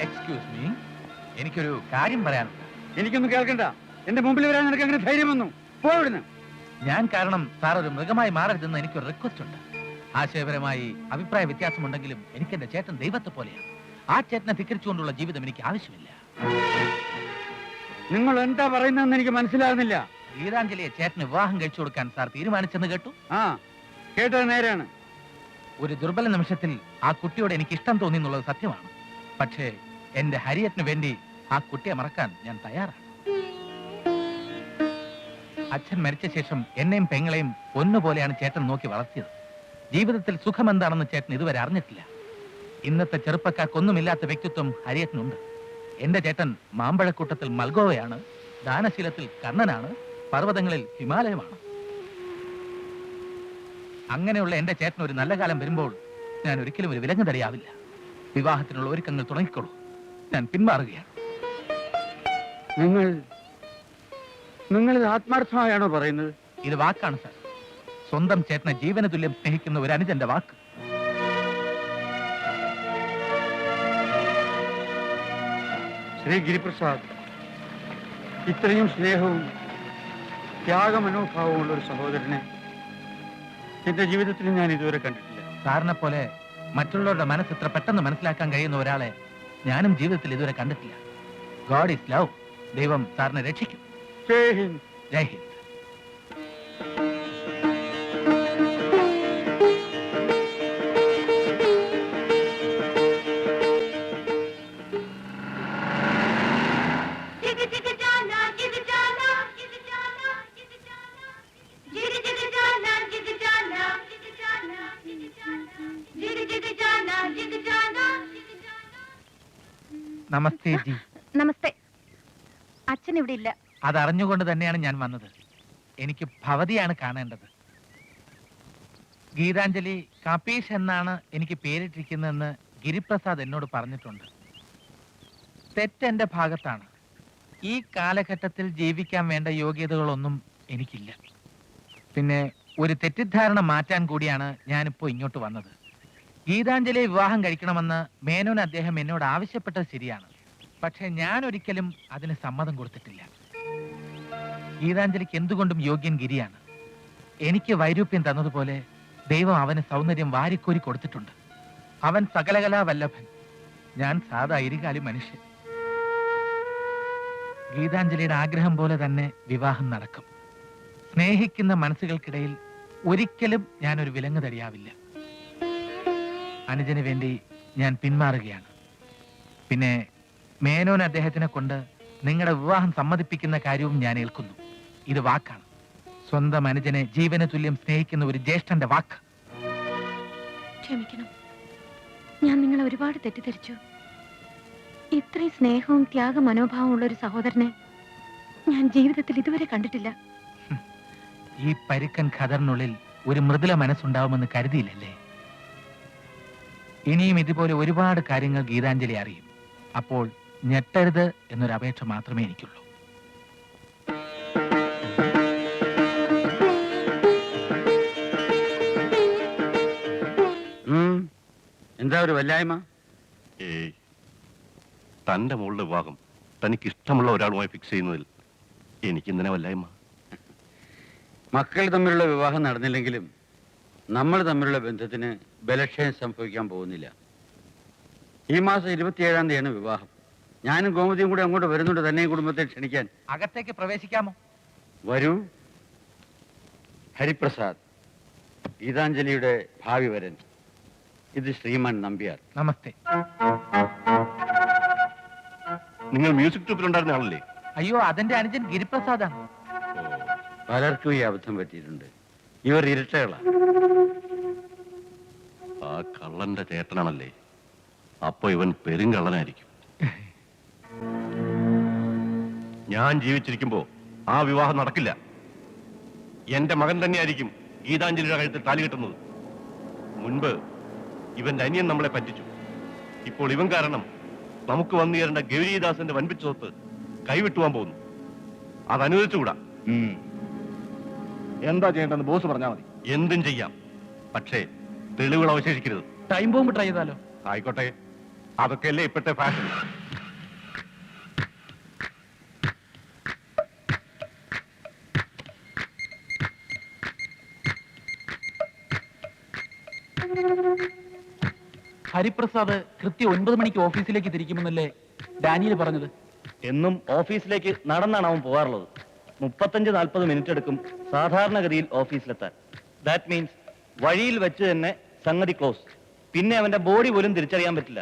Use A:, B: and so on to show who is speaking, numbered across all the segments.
A: Excuse me, എനിക്കൊരു കാര്യം പറയാനുണ്ട്.
B: എനിക്കൊന്നും കേൾക്കണ്ട. എന്റെ മുമ്പിൽ വരാൻ നിനക്ക് അങ്ങനെ ധൈര്യം വന്നു? പോവിടുന്നു.
A: ഞാൻ കാരണം സാർ ഒരു മൃഗമായി മാറരുതെന്ന് എനിക്കൊരു റിക്വസ്റ്റ് ഉണ്ട്. ആശയപരമായി അഭിപ്രായ വ്യത്യാസമുണ്ടെങ്കിലും എനിക്ക് എന്റെ ചേട്ടൻ ദൈവത്തെ പോലെയാണ്. ആ ചേട്ടനെ ധിക്കരിച്ചുകൊണ്ടുള്ള ജീവിതം എനിക്ക് ആവശ്യമില്ല.
B: നിങ്ങൾ എന്താ പറയുന്നതെന്ന് എനിക്ക് മനസ്സിലാകുന്നില്ല.
A: ഗീതാഞ്ജലിയെ ചേട്ടന് വിവാഹം കഴിച്ചു കൊടുക്കാൻ സാർ തീരുമാനിച്ചെന്ന് കേട്ടു.
B: ആ, കേട്ടത് നേരെയാണ്.
A: ഒരു ദുർബല നിമിഷത്തിൽ ആ കുട്ടിയോട് എനിക്ക് ഇഷ്ടം തോന്നി എന്നുള്ളത് സത്യമാണ്. പക്ഷേ എന്റെ ഹരിയറ്റിന് വേണ്ടി ആ കുട്ടിയെ മറക്കാൻ ഞാൻ തയ്യാറാണ്. അച്ഛൻ മരിച്ച ശേഷം എന്നെയും പെങ്ങളെയും പൊന്നുപോലെയാണ് ചേട്ടൻ നോക്കി വളർത്തിയത്. ജീവിതത്തിൽ സുഖം എന്താണെന്ന് ചേട്ടൻ ഇതുവരെ അറിഞ്ഞിട്ടില്ല. ഇന്നത്തെ ചെറുപ്പക്കാർക്കൊന്നുമില്ലാത്ത വ്യക്തിത്വം ഹരിയറ്റിനുണ്ട്. എന്റെ ചേട്ടൻ മാമ്പഴക്കൂട്ടത്തിൽ മൽഗോവയാണ്, ദാനശീലത്തിൽ കർണനാണ്, പർവ്വതങ്ങളിൽ ഹിമാലയമാണ്. അങ്ങനെയുള്ള എന്റെ ചേട്ടൻ ഒരു നല്ല കാലം വരുമ്പോൾ ഞാൻ ഒരിക്കലും ഒരു വിലങ്ങ് തടിയാവില്ല. വിവാഹത്തിനുള്ള ഒരുക്കങ്ങൾ തുടങ്ങിക്കോളൂ. ഞാൻ പിന്മാറുകയാണ്.
B: നിങ്ങൾ ഇത് ആത്മാർത്ഥമായാണോ പറയുന്നത്?
A: ഇത് വാക്കാണ് സാർ. സ്വന്തം ചേട്ടനെ ജീവന തുല്യം സ്നേഹിക്കുന്ന ഒരു അനുജന്റെ വാക്ക്.
B: ശ്രീ ഗിരിപ്രസാദ്, ഇത്രയും സ്നേഹവും ത്യാഗമനോഭാവമുള്ള ഒരു സഹോദരനെ എന്റെ ജീവിതത്തിൽ ഞാൻ ഇതുവരെ കണ്ടിട്ടില്ല.
A: സാറിനെ പോലെ മറ്റുള്ളവരുടെ മനസ്സ് ഇത്ര പെട്ടെന്ന് മനസ്സിലാക്കാൻ കഴിയുന്ന ഒരാളെ ഞാനും ജീവിതത്തിൽ ഇതുവരെ കണ്ടിട്ടില്ല. God is love. ദൈവം സാറിനെ രക്ഷിക്കും.
B: ജയ് ഹിന്ദ്.
A: ജയ് ഹിന്ദ്. നമസ്തേ ജി.
C: നമസ്തേ. അച്ഛൻ ഇവിടെ ഇല്ല.
A: അതറിഞ്ഞുകൊണ്ട് തന്നെയാണ് ഞാൻ വന്നത്. എനിക്ക് ഭവതിയാണ് കാണേണ്ടത്. ഗീതാഞ്ജലി കപീഷ് എന്നാണ് എനിക്ക് പേരിട്ടിരിക്കുന്നതെന്ന് ഗിരിപ്രസാദ് എന്നോട് പറഞ്ഞിട്ടുണ്ട്. തെറ്റെന്റെ ഭാഗത്താണ്. ഈ കാലഘട്ടത്തിൽ ജീവിക്കാൻ വേണ്ട യോഗ്യതകളൊന്നും എനിക്കില്ല. പിന്നെ ഒരു തെറ്റിദ്ധാരണ മാറ്റാൻ കൂടിയാണ് ഞാനിപ്പോ ഇങ്ങോട്ട് വന്നത്. ഗീതാഞ്ജലിയെ വിവാഹം കഴിക്കണമെന്ന് മേനോൻ അദ്ദേഹം എന്നോട് ആവശ്യപ്പെട്ടത് ശരിയാണ്. പക്ഷെ ഞാൻ ഒരിക്കലും അതിന് സമ്മതം കൊടുത്തിട്ടില്ല. ഗീതാഞ്ജലിക്ക് എന്തുകൊണ്ടും യോഗ്യൻ ഗിരിയാണ്. എനിക്ക് വൈരൂപ്യം തന്നതുപോലെ ദൈവം അവന് സൗന്ദര്യം വാരിക്കോരി കൊടുത്തിട്ടുണ്ട്. അവൻ സകലകലാ വല്ലഭൻ, ഞാൻ സാധാ ഇരുകാലി മനുഷ്യൻ. ഗീതാഞ്ജലിയുടെ ആഗ്രഹം പോലെ തന്നെ വിവാഹം നടക്കും. സ്നേഹിക്കുന്ന മനസ്സുകൾക്കിടയിൽ ഒരിക്കലും ഞാനൊരു വിലങ്ങ് തടിയാവില്ല. അനുജന് വേണ്ടി ഞാൻ പിന്മാറുകയാണ്. പിന്നെ മേനോൻ അദ്ദേഹത്തിനെ കൊണ്ട് നിങ്ങളുടെ വിവാഹം സമ്മതിപ്പിക്കുന്ന കാര്യവും ഞാൻ ഏൽക്കുന്നു. ഇത് വാക്കാണ്. സ്വന്തം അനുജനെ ജീവന തുല്യം സ്നേഹിക്കുന്ന ഒരു ജ്യേഷ്ഠന്റെ വാക്ക്.
C: ക്ഷമിക്കണം, ഞാൻ നിങ്ങളെ ഒരുപാട് തെറ്റിദ്ധരിച്ചു. ഇത്രയും സ്നേഹവും ത്യാഗ മനോഭാവവും ഉള്ള ഒരു സഹോദരനെ ഞാൻ ജീവിതത്തിൽ ഇതുവരെ കണ്ടിട്ടില്ല.
A: ഈ പരുക്കൻ ഖദറിനുള്ളിൽ ഒരു മൃദുല മനസ്സുണ്ടാവുമെന്ന് കരുതിയില്ലല്ലേ? ഇനിയും ഇതുപോലെ ഒരുപാട് കാര്യങ്ങൾ ഗീതാഞ്ജലി അറിയും. അപ്പോൾ ഞെട്ടരുത് എന്നൊരു അപേക്ഷ മാത്രമേ എനിക്കുള്ളൂ.
B: എന്താ ഒരു വല്ലായ്മ?
D: തന്റെ മോളുടെ വിവാഹം തനിക്ക് ഇഷ്ടമുള്ള ഒരാളുമായി ഫിക്സ് ചെയ്യുന്നതിൽ എനിക്ക് ഇന്നലെ വല്ലായ്മ.
B: മക്കൾ തമ്മിലുള്ള വിവാഹം നടന്നില്ലെങ്കിലും നമ്മൾ തമ്മിലുള്ള ബന്ധത്തിന് ബലക്ഷയം സംഭവിക്കാൻ പോകുന്നില്ല. ഈ മാസം 27-ാം തീയതിയാണ് വിവാഹം. ഞാനും ഗോമതിയും കൂടി അങ്ങോട്ട് വരുന്നുണ്ട് തന്നെയും കുടുംബത്തെ ക്ഷണിക്കാൻ.
A: അകത്തേക്ക് പ്രവേശിക്കാമോ?
B: വരൂ. ഹരിപ്രസാദ്, ഗീതാഞ്ജലിയുടെ ഭാവി വരൻ. ഇത് ശ്രീമാൻ നമ്പ്യാർ.
A: നമസ്തേ.
D: നിങ്ങൾ മ്യൂസിക് ട്രൂപ്പിലുണ്ടായിരുന്ന ആളല്ലേ?
A: അയ്യോ, അതെന്റെ അനുജൻ ഗിരിപ്രസാദാണ്.
B: പലർക്കും ഈ അബദ്ധം പറ്റിയിട്ടുണ്ട്. ഇവർ ഇരട്ടകളാ.
D: ആ കള്ളന്റെ ചേട്ടനാണല്ലേ? അപ്പൊ ഇവൻ പെരുങ്കള്ളനായിരിക്കും. ഞാൻ ജീവിച്ചിരിക്കുമ്പോ ആ വിവാഹം നടക്കില്ല. എന്റെ മകൻ തന്നെയായിരിക്കും ഗീതാഞ്ജലിയുടെ കഴുത്തിൽ താലി കെട്ടുന്നത്. മുൻപ് ഇവന്റെ അനിയൻ നമ്മളെ പറ്റിച്ചു. ഇപ്പോൾ ഇവൻ കാരണം നമുക്ക് വന്നു ചേരേണ്ട ഗൗരീദാസന്റെ വൻപിച്ച സ്വത്ത് കൈവിട്ടുവാൻ പോകുന്നു. അത് അനുവദിച്ചുകൂടാ.
E: എന്താ ചെയ്യേണ്ടെന്ന് ബോസ് പറഞ്ഞാൽ മതി.
D: എന്തും ചെയ്യാം, പക്ഷേ തെളിവുകൾ അവശേഷിക്കരുത്.
A: ടൈം ബോംബ് ട്രൈ ചെയ്താലോ?
D: ആയിക്കോട്ടെ. അതൊക്കെയല്ലേ ഇപ്പോഴത്തെ ഫാഷൻ.
A: ഹരിപ്രസാദ് കൃത്യം 9 മണിക്ക് ഓഫീസിലേക്ക് തിരിക്കുമെന്നല്ലേ ഡാനിയൽ പറഞ്ഞത്?
E: എന്നും ഓഫീസിലേക്ക് നടന്നാണ് അവൻ പോകാറുള്ളത്. 35-40 മിനിറ്റ് എടുക്കും സാധാരണഗതിയിൽ ഓഫീസിലെത്താൻ. ദാറ്റ് മീൻസ് വഴിയിൽ വെച്ച് തന്നെ സംഗതി ക്ലോസ്. പിന്നെ അവന്റെ ബോഡി പോലും തിരിച്ചറിയാൻ പറ്റില്ല.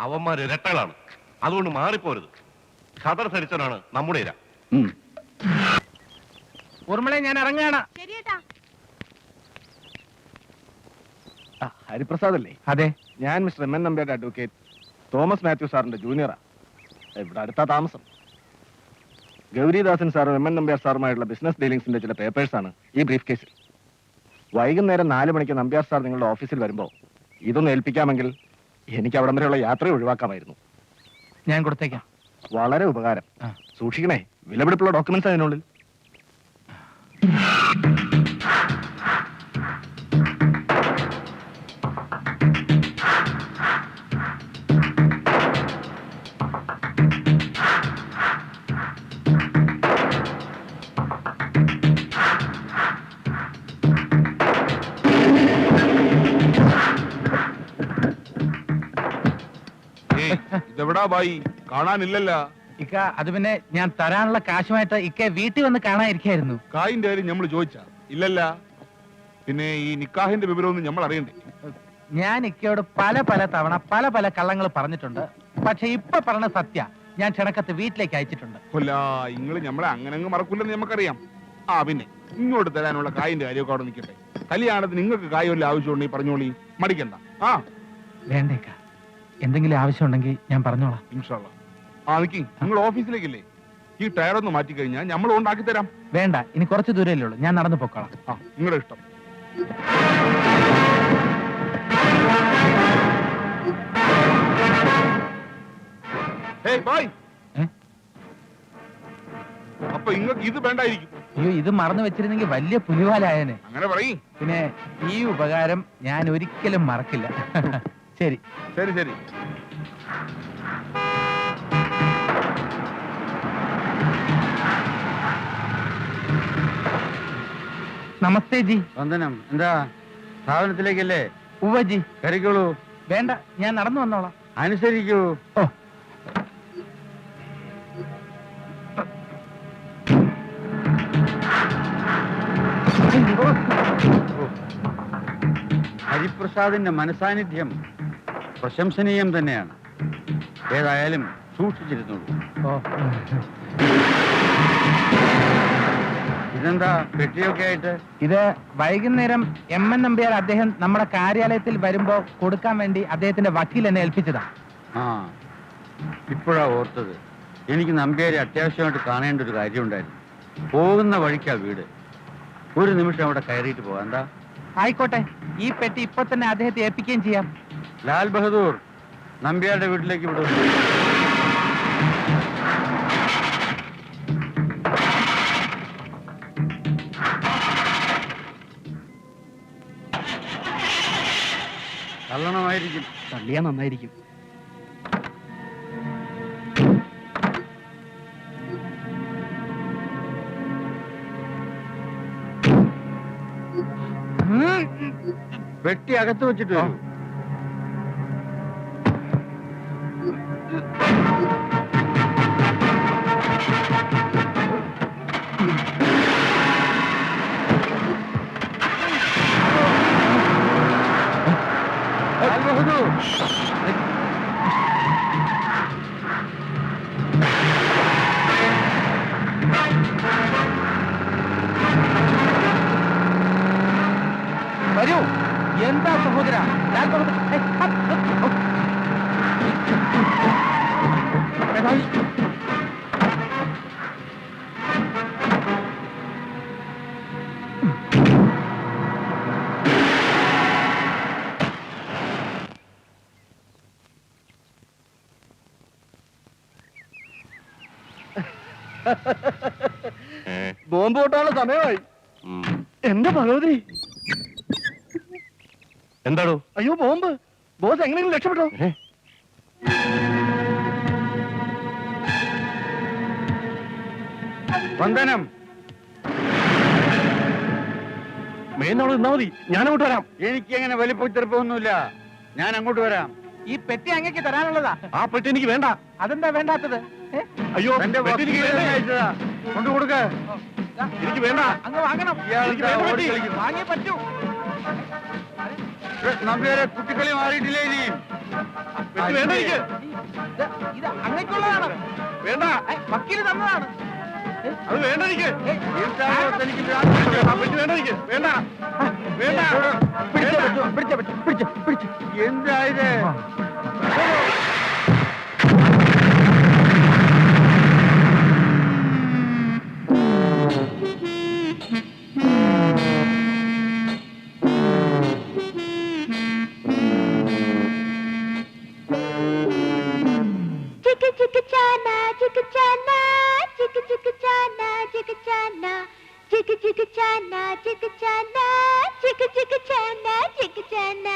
D: അവന്മാർ ഇരട്ടകളാണ്, അതുകൊണ്ട് മാറിപ്പോരുത്. ഖദർ ധരിച്ചവനാണ് നമ്മുടെ ഇര.
A: ഊർമിളെ, ഞാൻ ഇറങ്ങുകയാണ്.
F: ഹരിപ്രസാദ് അല്ലേ?
A: അതെ,
F: ഞാൻ മിസ്റ്റർ എം എൻ നമ്പ്യാരുടെ അഡ്വക്കേറ്റ് തോമസ് മാത്യു സാറിന്റെ ജൂനിയറാ. ഇവിടെ അടുത്താ താമസം. ഗൗരിദാസൻ സാറും എം എൻ നമ്പ്യാർ സാറുമായിട്ടുള്ള ബിസിനസ് ഡീലിംഗ്സിന്റെ ചില പേപ്പേഴ്സാണ് ഈ ബ്രീഫ് കേസിൽ. വൈകുന്നേരം 4 മണിക്ക് നമ്പ്യാർ സാർ നിങ്ങളുടെ ഓഫീസിൽ വരുമ്പോൾ ഇതൊന്ന് ഏൽപ്പിക്കാമെങ്കിൽ എനിക്ക് അവിടം വരെയുള്ള യാത്ര ഒഴിവാക്കാമായിരുന്നു.
A: ഞാൻ കൊടുത്തേക്കാം.
F: വളരെ ഉപകാരം.
A: ആ.
F: സൂക്ഷിക്കണേ, വിലപിടിപ്പുള്ള ഡോക്യുമെന്റ്സ് അതിനുള്ളിൽ.
G: ഇതെവിടാ ബായി, കാണാനില്ലല്ല.
A: ഇക്ക, അത് പിന്നെ ഞാൻ തരാനുള്ള കാശുമായിട്ട് ഇക്ക വീട്ടിൽ വന്ന് കാണാതിരിക്കായിരുന്നു.
G: കായിന്റെ കാര്യം നമ്മൾ ചോദിച്ചാ ഇല്ലല്ല. പിന്നെ ഈ നിക്കാഹിന്റെ വിവരമൊന്നും നമ്മൾ അറിയണ്ടേ?
A: ഞാൻ ഇക്കയോട് പല തവണ പല കള്ളങ്ങൾ പറഞ്ഞിട്ടുണ്ട്. പക്ഷെ ഇപ്പൊ പറഞ്ഞ സത്യ. ഞാൻ ക്ഷണക്കത്ത് വീട്ടിലേക്ക് അയച്ചിട്ടുണ്ട്.
G: കൊല്ല, ഇങ്ങള് നമ്മളെ അങ്ങനെ അങ്ങ് മറക്കൂലെന്ന് നമുക്കറിയാം. ആ പിന്നെ ഇങ്ങോട്ട് തരാനുള്ള കായിന്റെ കാര്യമൊക്കെ അവിടെ നിൽക്കട്ടെ. കല്യാണത്തിന് നിങ്ങൾക്ക് കായ് വല്ല ആവശ്യമുണ്ടെങ്കിൽ പറഞ്ഞോളി, മടിക്കണ്ട. ആ
A: വേണ്ടേക്ക, എന്തെങ്കിലും ആവശ്യമുണ്ടെങ്കിൽ ഞാൻ പറഞ്ഞോളാം.
G: ഇൻഷാ അല്ലാ. ആ നിക്കി, നിങ്ങൾ ഓഫീസിലേക്കില്ലേ? ഈ ടയർ ഒന്ന് മാറ്റി കഴിഞ്ഞാൽ നമ്മൾ ഉണ്ടാക്കി തരാം.
A: വേണ്ട, ഇനി കുറച്ച് ദൂരമല്ലേ ഉള്ളൂ, ഞാൻ നടന്നു പൊക്കോളാം.
G: ആ, നിങ്ങളുടെ ഇഷ്ടം. Hey bye.
A: ഏ?
G: അപ്പൊ നിങ്ങൾക്ക് ഇത് വേണ്ടായിരിക്കും.
A: അയ്യോ, ഇത് മറന്നു വെച്ചിരുന്നെങ്കിൽ വലിയ പുലിവാലായനെ.
G: അങ്ങനെ പറയും.
A: പിന്നെ ഈ ഉപകാരം ഞാൻ ഒരിക്കലും മറക്കില്ല. ശരി.
G: ശരി ശരി.
A: നമസ്തേ ജി.
B: വന്ദനം. എന്താ സ്ഥാപനത്തിലേക്കല്ലേ?
A: ഉവ്വ ജി.
B: കയറിക്കോളൂ.
A: വേണ്ട, ഞാൻ നടന്നു വന്നോളാം.
B: അനുസരിക്കൂ.
A: ഓ,
B: ഹരിപ്രസാദിന്റെ മനസാന്നിധ്യം പ്രശംസനീയം തന്നെയാണ്. ഏതായാലും സൂക്ഷിച്ചിരുന്നുള്ളൂ.
A: ഓ.
B: ഇതെന്താ പെട്ടിയൊക്കെ ആയിട്ട്?
A: ഇത് വൈകുന്നേരം എം എൻ നമ്പ്യാർ അദ്ദേഹം നമ്മുടെ കാര്യാലയത്തിൽ വരുമ്പോ കൊടുക്കാൻ വേണ്ടി അദ്ദേഹത്തിന്റെ വക്കീൽ എന്നെ ഏൽപ്പിച്ചതാ.
B: ആ, ഇപ്പോഴാ ഓർത്തത്. എനിക്ക് നമ്പ്യാരെ അത്യാവശ്യമായിട്ട് കാണേണ്ട ഒരു കാര്യമുണ്ടായിരുന്നു. പോകുന്ന വഴിക്കാ വീട്. ഒരു നിമിഷം അവിടെ കയറിയിട്ട് പോകാം. എന്താ?
A: ആയിക്കോട്ടെ, ഈ പെട്ടി ഇപ്പൊ തന്നെ അദ്ദേഹത്തെ ഏൽപ്പിക്കുകയും ചെയ്യാം.
B: ലാൽ ബഹദൂർ നമ്പ്യാരുടെ വീട്ടിലേക്ക് വിടും. തള്ളണമായിരിക്കും.
F: തള്ളിയാ നന്നായിരിക്കും.
B: വെട്ടി അകത്ത് വെച്ചിട്ട് വരൂ. ലാൽ ബഹദൂർ,
A: വരൂ. എന്താ സഹോദര? ലാൽ ബഹദൂർ,
F: ബോംബ് പൊട്ടാനുള്ള സമയമായി. എന്റെ ഭഗവതി,
D: എന്താണോ?
F: അയ്യോ ബോംബ്! ബോസ് എങ്ങനെയെങ്കിലും രക്ഷപ്പെട്ടോ?
B: വന്ദനം.
D: മേനോട് നിന്നാ മതി, ഞാൻ അങ്ങോട്ട് വരാം.
B: എനിക്ക് അങ്ങനെ വലിപ്പത്തിരപ്പൊന്നുമില്ല. ഞാൻ അങ്ങോട്ട് വരാം.
A: ഈ പെട്ടി അങ്ങേക്ക് തരാനുള്ളതാ.
D: ആ പെട്ടി എനിക്ക് വേണ്ട.
A: അതെന്താ വേണ്ടാത്തത്?
D: അയ്യോ,
B: എന്റെ
D: പെട്ടി എനിക്ക് വേണ്ടേ?
B: അയച്ചതാ. കൊണ്ടു കൊടുക്ക.
D: എനിക്ക് വേണ്ട.
A: അങ്ങ് വാങ്ങണം.
D: എനിക്ക് വേണ്ട പെട്ടി.
A: വാങ്ങിയേ പറ്റൂ.
B: നമ്പ്യാരെ, കുട്ടിക്കളി മാറിയിട്ടില്ലേ ഇനിയും?
D: പെട്ടി വേണ്ട എനിക്ക്.
A: ഇത് അങ്ങേക്കുള്ളതാണ്.
D: വേണ്ട,
A: വക്കീല് തന്നതാണ്.
D: അത് വേണ്ട എനിക്ക്.
B: എന്താണോ തനിക്ക്
D: ആ പെട്ടി വേണ്ട എനിക്ക്. വേണ്ട, വേണ്ട.
B: എന്താ ഇത്?
C: ചിക്ക് ചാന ചിക്ക് ചാന ചിക്ക് ചിക്ക് ചാന ചിക്ക് ചാന ചിക്ക് ചിക്ക് ചാന ചിക്ക് ചാന ചിക്ക് ചിക്ക് ചാന ചിക്ക് ചാന